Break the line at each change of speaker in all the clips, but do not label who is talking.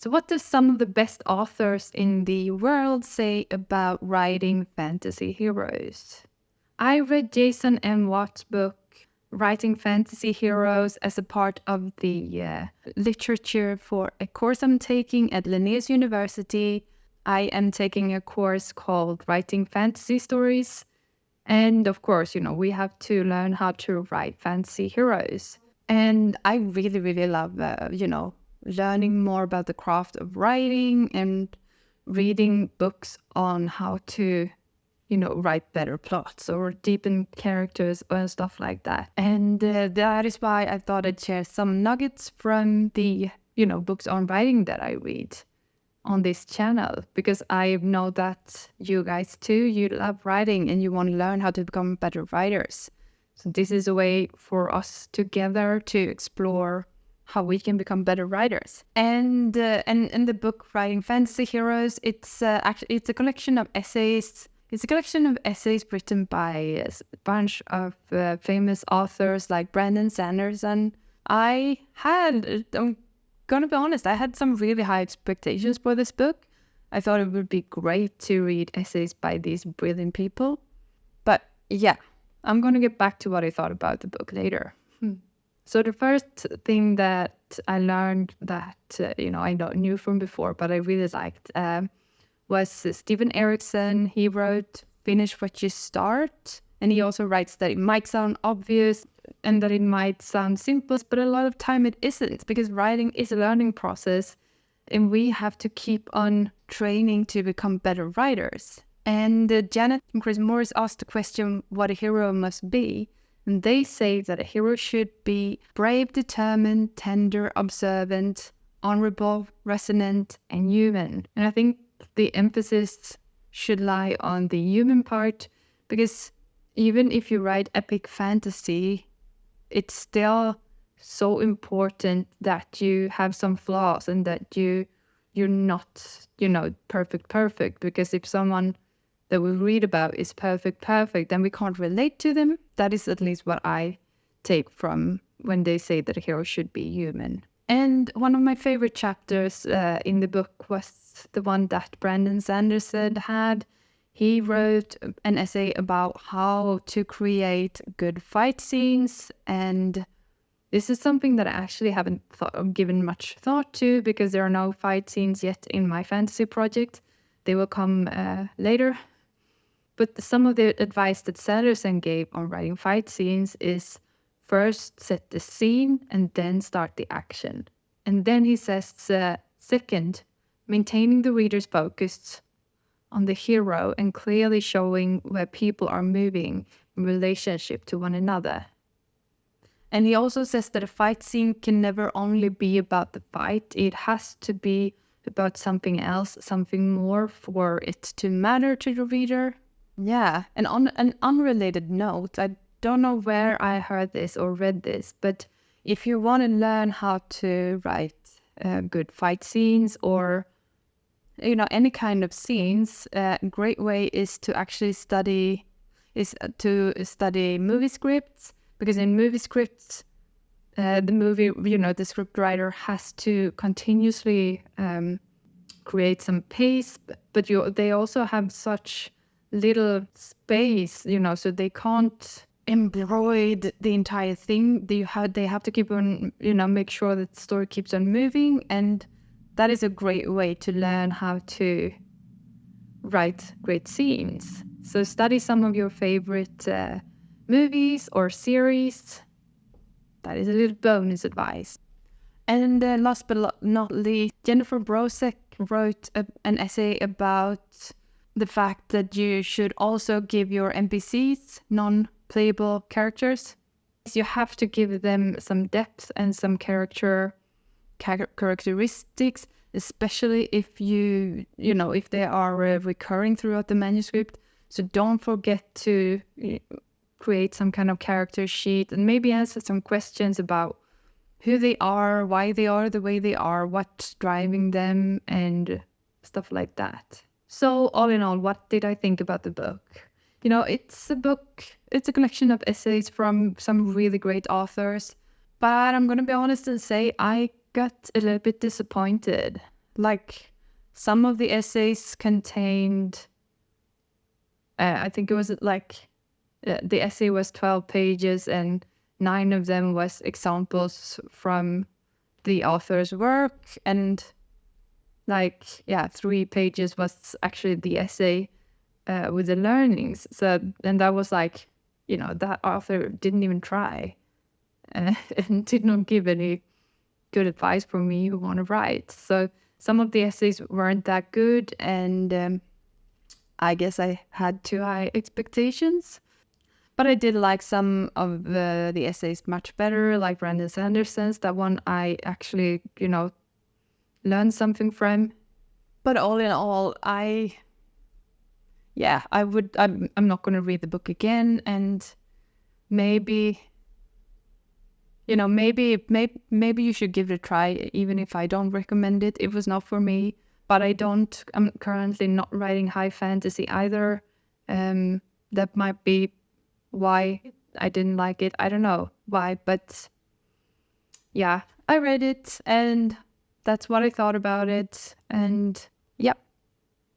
So what do some of the best authors in the world say about writing fantasy heroes? I read Jason M. Watt's book, Writing Fantasy Heroes, as a part of the literature for a course I'm taking at Linneaus University. I am taking a course called Writing Fantasy Stories. And of course, we have to learn how to write fantasy heroes. And I really, really love, learning more about the craft of writing and reading books on how to, write better plots or deepen characters and stuff like that. And that is why I thought I'd share some nuggets from the, books on writing that I read on this channel, because I know that you guys too, you love writing and you want to learn how to become better writers. So this is a way for us together to explore how we can become better writers. And in the book Writing Fantasy Heroes, it's a collection of essays. It's a collection of essays written by a bunch of famous authors like Brandon Sanderson. I'm gonna be honest, I had some really high expectations for this book. I thought it would be great to read essays by these brilliant people. But yeah, I'm gonna get back to what I thought about the book later. So the first thing that I learned that, I knew from before, but I really liked, was Steven Erikson. He wrote Finish What You Start. And he also writes that it might sound obvious and that it might sound simple, but a lot of time it isn't, because writing is a learning process and we have to keep on training to become better writers. And Janet and Chris Morris asked the question what a hero must be. And they say that a hero should be brave, determined, tender, observant, honorable, resonant, and human. And I think the emphasis should lie on the human part, because even if you write epic fantasy, it's still so important that you have some flaws and that you're not, perfect. Because if someone that we read about is perfect, then we can't relate to them. That is at least what I take from when they say that a hero should be human. And one of my favorite chapters in the book was the one that Brandon Sanderson had. He wrote an essay about how to create good fight scenes, and this is something that I actually haven't given much thought to, because there are no fight scenes yet in my fantasy project. They will come later. But some of the advice that Sanderson gave on writing fight scenes is first set the scene and then start the action. And then he says, second, maintaining the reader's focus on the hero and clearly showing where people are moving in relationship to one another. And he also says that a fight scene can never only be about the fight. It has to be about something else, something more for it to matter to the reader. Yeah, and on an unrelated note, I don't know where I heard this or read this, but if you want to learn how to write good fight scenes or any kind of scenes, a great way is to actually study movie scripts, because in movie scripts, the script writer has to continuously create some pace, but they also have such little space, so they can't embroid the entire thing. They have to keep on, make sure that the story keeps on moving, and that is a great way to learn how to write great scenes. So study some of your favorite movies or series. That is a little bonus advice. And last but not least, Jennifer Brozek wrote an essay about the fact that you should also give your NPCs, non-playable characters. You have to give them some depth and some characteristics, especially if if they are recurring throughout the manuscript. So don't forget to create some kind of character sheet and maybe answer some questions about who they are, why they are the way they are, what's driving them, and stuff like that. So all in all, what did I think about the book? It's a collection of essays from some really great authors, but I'm going to be honest and say I got a little bit disappointed. like some of the essays contained, I think it was like, the essay was 12 pages and 9 of them was examples from the author's work, and like, 3 pages was actually the essay with the learnings. So, and that was like, that author didn't even try and did not give any good advice for me who want to write. So some of the essays weren't that good, and I guess I had too high expectations. But I did like some of the essays much better, like Brandon Sanderson's. That one I actually, learned something from. But all in all, I'm not going to read the book again, and maybe you should give it a try, even if I don't recommend it. It was not for me, but I'm currently not writing high fantasy either. That might be why I didn't like it. I don't know why, but yeah, I read it and that's what I thought about it. And yeah,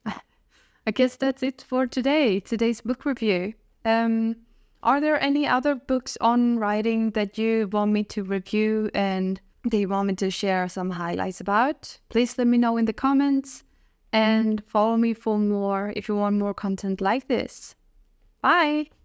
I guess that's it for today's book review. Are there any other books on writing that you want me to review and that you want me to share some highlights about? Please let me know in the comments and follow me for more if you want more content like this. Bye!